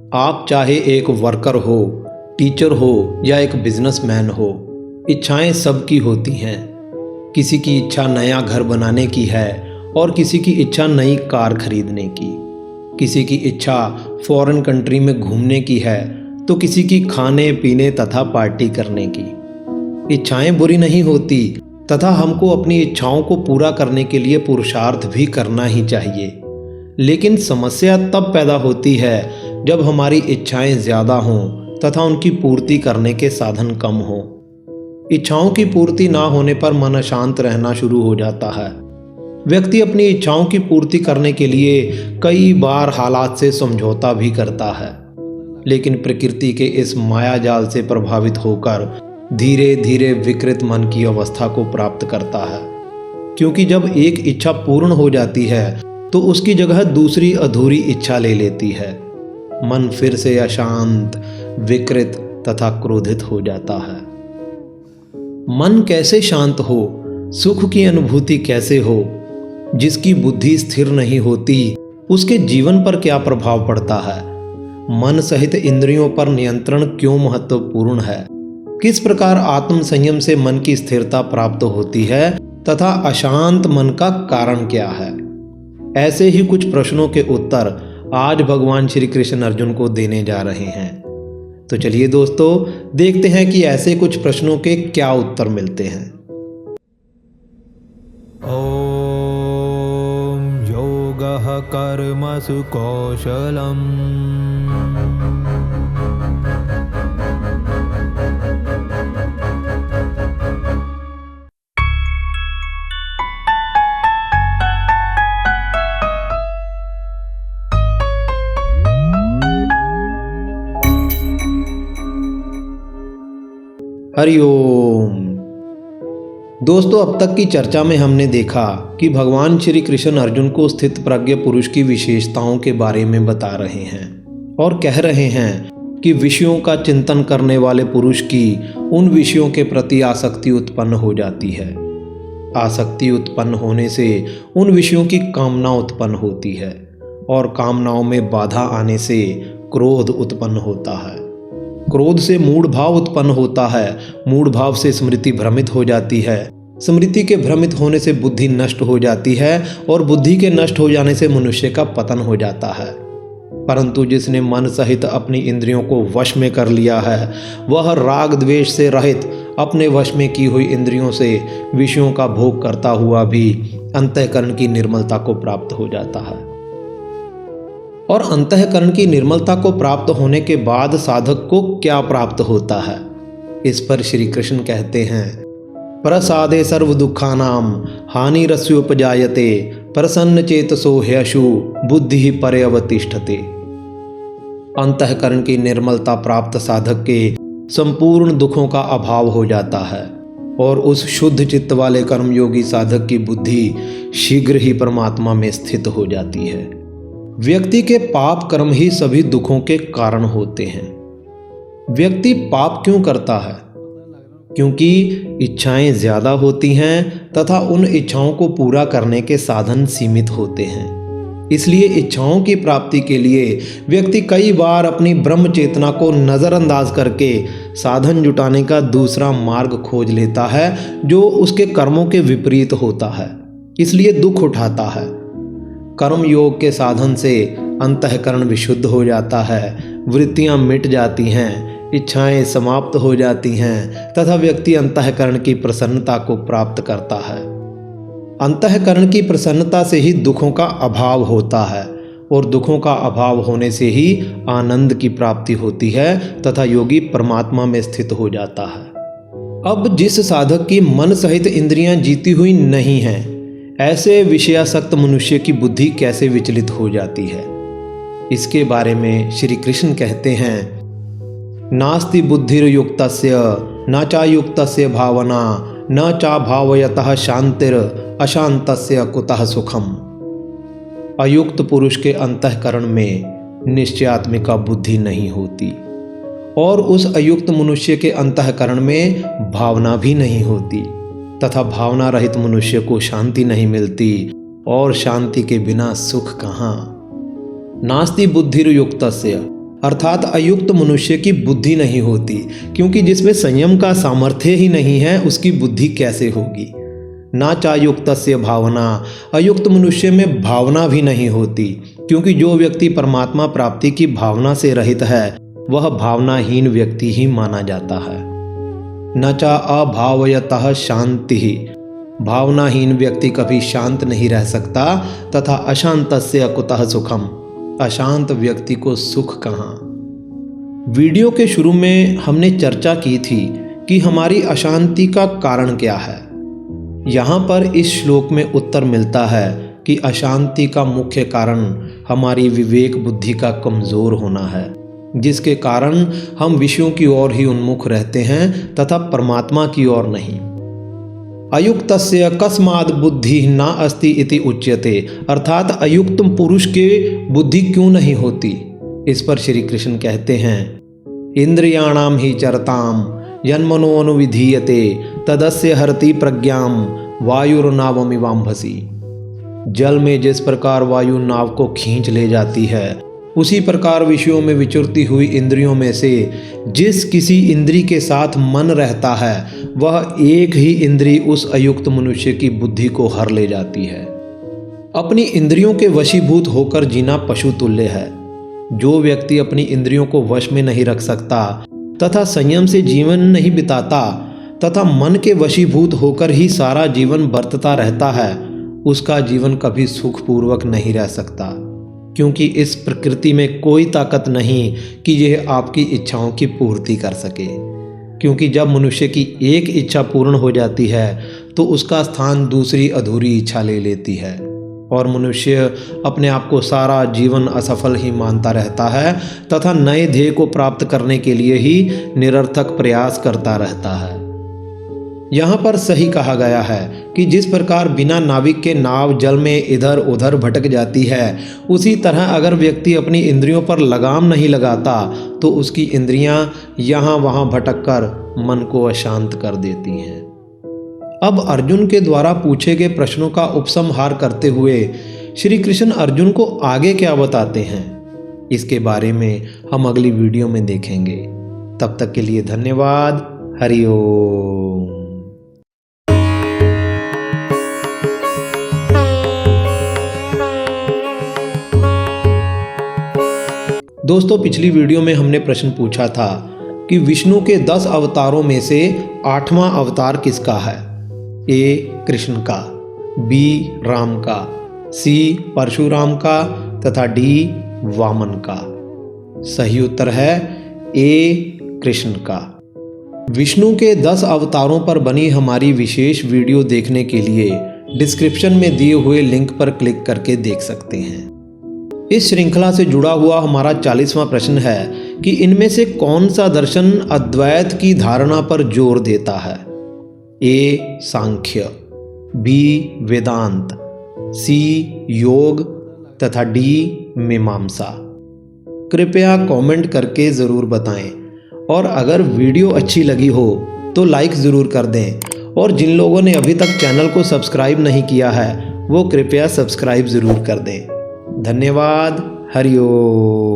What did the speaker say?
आप चाहे एक वर्कर हो, टीचर हो या एक बिजनेसमैन हो, इच्छाएं सबकी होती हैं। किसी की इच्छा नया घर बनाने की है और किसी की इच्छा नई कार खरीदने की। किसी की इच्छा फॉरेन कंट्री में घूमने की है तो किसी की खाने पीने तथा पार्टी करने की। इच्छाएं बुरी नहीं होती तथा हमको अपनी इच्छाओं को पूरा करने के लिए पुरुषार्थ भी करना ही चाहिए। लेकिन समस्या तब पैदा होती है जब हमारी इच्छाएं ज़्यादा हों तथा उनकी पूर्ति करने के साधन कम हों। इच्छाओं की पूर्ति ना होने पर मन अशांत रहना शुरू हो जाता है। व्यक्ति अपनी इच्छाओं की पूर्ति करने के लिए कई बार हालात से समझौता भी करता है, लेकिन प्रकृति के इस माया जाल से प्रभावित होकर धीरे धीरे विकृत मन की अवस्था को प्राप्त करता है। क्योंकि जब एक इच्छा पूर्ण हो जाती है तो उसकी जगह दूसरी अधूरी इच्छा ले लेती है। मन फिर से अशांत, विकृत तथा क्रोधित हो जाता है। मन कैसे शांत हो, सुख की अनुभूति कैसे हो? जिसकी बुद्धि स्थिर नहीं होती उसके जीवन पर क्या प्रभाव पड़ता है? मन सहित इंद्रियों पर नियंत्रण क्यों महत्वपूर्ण है? किस प्रकार आत्म संयम से मन की स्थिरता प्राप्त होती है तथा अशांत मन का कारण क्या है? ऐसे ही कुछ प्रश्नों के उत्तर आज भगवान श्री कृष्ण अर्जुन को देने जा रहे हैं। तो चलिए दोस्तों, देखते हैं कि ऐसे कुछ प्रश्नों के क्या उत्तर मिलते हैं। ओम योगः कर्मसु कौशलम् हरिओम। दोस्तों, अब तक की चर्चा में हमने देखा कि भगवान श्री कृष्ण अर्जुन को स्थित प्रज्ञ पुरुष की विशेषताओं के बारे में बता रहे हैं और कह रहे हैं कि विषयों का चिंतन करने वाले पुरुष की उन विषयों के प्रति आसक्ति उत्पन्न हो जाती है। आसक्ति उत्पन्न होने से उन विषयों की कामना उत्पन्न होती है और कामनाओं में बाधा आने से क्रोध उत्पन्न होता है। क्रोध से मूढ़ भाव उत्पन्न होता है। मूढ़ भाव से स्मृति भ्रमित हो जाती है। स्मृति के भ्रमित होने से बुद्धि नष्ट हो जाती है और बुद्धि के नष्ट हो जाने से मनुष्य का पतन हो जाता है। परंतु जिसने मन सहित अपनी इंद्रियों को वश में कर लिया है, वह राग द्वेष से रहित अपने वश में की हुई इंद्रियों से विषयों का भोग करता हुआ भी अंतःकरण की निर्मलता को प्राप्त हो जाता है। और अंतःकरण की निर्मलता को प्राप्त होने के बाद साधक को क्या प्राप्त होता है? इस पर श्री कृष्ण कहते हैं, प्रसादे सर्व दुखानाम हानिरस्योपजायते प्रसन्न चेतसो ह्यशु बुद्धि पर्यवतिष्ठते। अंतःकरण की निर्मलता प्राप्त साधक के संपूर्ण दुखों का अभाव हो जाता है और उस शुद्ध चित्त वाले कर्मयोगी साधक की बुद्धि शीघ्र ही परमात्मा में स्थित हो जाती है। व्यक्ति के पाप कर्म ही सभी दुखों के कारण होते हैं। व्यक्ति पाप क्यों करता है? क्योंकि इच्छाएं ज्यादा होती हैं तथा उन इच्छाओं को पूरा करने के साधन सीमित होते हैं। इसलिए इच्छाओं की प्राप्ति के लिए व्यक्ति कई बार अपनी ब्रह्म चेतना को नजरअंदाज करके साधन जुटाने का दूसरा मार्ग खोज लेता है जो उसके कर्मों के विपरीत होता है। इसलिए दुख उठाता है। कर्म योग के साधन से अंतःकरण विशुद्ध हो जाता है, वृत्तियां मिट जाती हैं, इच्छाएं समाप्त हो जाती हैं तथा व्यक्ति अंतःकरण की प्रसन्नता को प्राप्त करता है। अंतःकरण की प्रसन्नता से ही दुखों का अभाव होता है और दुखों का अभाव होने से ही आनंद की प्राप्ति होती है तथा योगी परमात्मा में स्थित हो जाता है। अब जिस साधक की मन सहित इंद्रियां जीती हुई नहीं हैं, ऐसे विषयासक्त मनुष्य की बुद्धि कैसे विचलित हो जाती है? इसके बारे में श्री कृष्ण कहते हैं, नास्ति बुद्धिर्युक्तस्य न चायुक्तस्य भावना न चा भावयतः शांतिर अशांतस्य कुतः सुखम। अयुक्त पुरुष के अंतःकरण में निश्चयात्मिका बुद्धि नहीं होती और उस अयुक्त मनुष्य के अंतःकरण में भावना भी नहीं होती तथा भावना रहित मनुष्य को शांति नहीं मिलती और शांति के बिना सुख कहाँ। नास्ति बुद्धिर्युक्तस्य अर्थात अयुक्त मनुष्य की बुद्धि नहीं होती, क्योंकि जिसमें संयम का सामर्थ्य ही नहीं है उसकी बुद्धि कैसे होगी। ना चायुक्तस्य भावना, अयुक्त मनुष्य में भावना भी नहीं होती, क्योंकि जो व्यक्ति परमात्मा प्राप्ति की भावना से रहित है वह भावनाहीन व्यक्ति ही माना जाता है। न चा अभावयतः शांति, भावनाहीन व्यक्ति कभी शांत नहीं रह सकता। तथा अशांतस्य कुतः सुखम, अशांत व्यक्ति को सुख कहाँ। वीडियो के शुरू में हमने चर्चा की थी कि हमारी अशांति का कारण क्या है। यहाँ पर इस श्लोक में उत्तर मिलता है कि अशांति का मुख्य कारण हमारी विवेक बुद्धि का कमज़ोर होना है, जिसके कारण हम विषयों की ओर ही उन्मुख रहते हैं तथा परमात्मा की ओर नहीं। अयुक्तस्य कस्माद् बुद्धि न अस्ति इति उच्यते, अर्थात अयुक्त पुरुष के बुद्धि क्यों नहीं होती। इस पर श्री कृष्ण कहते हैं, इंद्रियाणाम ही चरताम यन्मनो अनुविधीयते तदस्य हरति प्रज्ञाम वायुर्नावमिवाम्भसी। जल में जिस प्रकार वायु नाव को खींच ले जाती है, उसी प्रकार विषयों में विचरती हुई इंद्रियों में से जिस किसी इंद्री के साथ मन रहता है वह एक ही इंद्री उस अयुक्त मनुष्य की बुद्धि को हर ले जाती है। अपनी इंद्रियों के वशीभूत होकर जीना पशु तुल्य है। जो व्यक्ति अपनी इंद्रियों को वश में नहीं रख सकता तथा संयम से जीवन नहीं बिताता तथा मन के वशीभूत होकर ही सारा जीवन बरतता रहता है, उसका जीवन कभी सुखपूर्वक नहीं रह सकता, क्योंकि इस प्रकृति में कोई ताकत नहीं कि यह आपकी इच्छाओं की पूर्ति कर सके। क्योंकि जब मनुष्य की एक इच्छा पूर्ण हो जाती है तो उसका स्थान दूसरी अधूरी इच्छा ले लेती है और मनुष्य अपने आप को सारा जीवन असफल ही मानता रहता है तथा नए ध्येय को प्राप्त करने के लिए ही निरर्थक प्रयास करता रहता है। यहाँ पर सही कहा गया है कि जिस प्रकार बिना नाविक के नाव जल में इधर उधर भटक जाती है, उसी तरह अगर व्यक्ति अपनी इंद्रियों पर लगाम नहीं लगाता तो उसकी इंद्रियां यहाँ वहाँ भटककर मन को अशांत कर देती हैं। अब अर्जुन के द्वारा पूछे गए प्रश्नों का उपसंहार करते हुए श्री कृष्ण अर्जुन को आगे क्या बताते हैं, इसके बारे में हम अगली वीडियो में देखेंगे। तब तक के लिए धन्यवाद। हरि ओम। दोस्तों, पिछली वीडियो में हमने प्रश्न पूछा था कि विष्णु के 10 अवतारों में से 8वां अवतार किसका है। ए कृष्ण का, बी राम का, सी परशुराम का तथा डी वामन का। सही उत्तर है ए कृष्ण का। विष्णु के 10 अवतारों पर बनी हमारी विशेष वीडियो देखने के लिए डिस्क्रिप्शन में दिए हुए लिंक पर क्लिक करके देख सकते हैं। इस श्रृंखला से जुड़ा हुआ हमारा 40वां प्रश्न है कि इनमें से कौन सा दर्शन अद्वैत की धारणा पर जोर देता है। ए सांख्य, बी वेदांत, सी योग तथा डी मीमांसा। कृपया कमेंट करके ज़रूर बताएं और अगर वीडियो अच्छी लगी हो तो लाइक ज़रूर कर दें और जिन लोगों ने अभी तक चैनल को सब्सक्राइब नहीं किया है वो कृपया सब्सक्राइब ज़रूर कर दें। धन्यवाद। हरि ओम।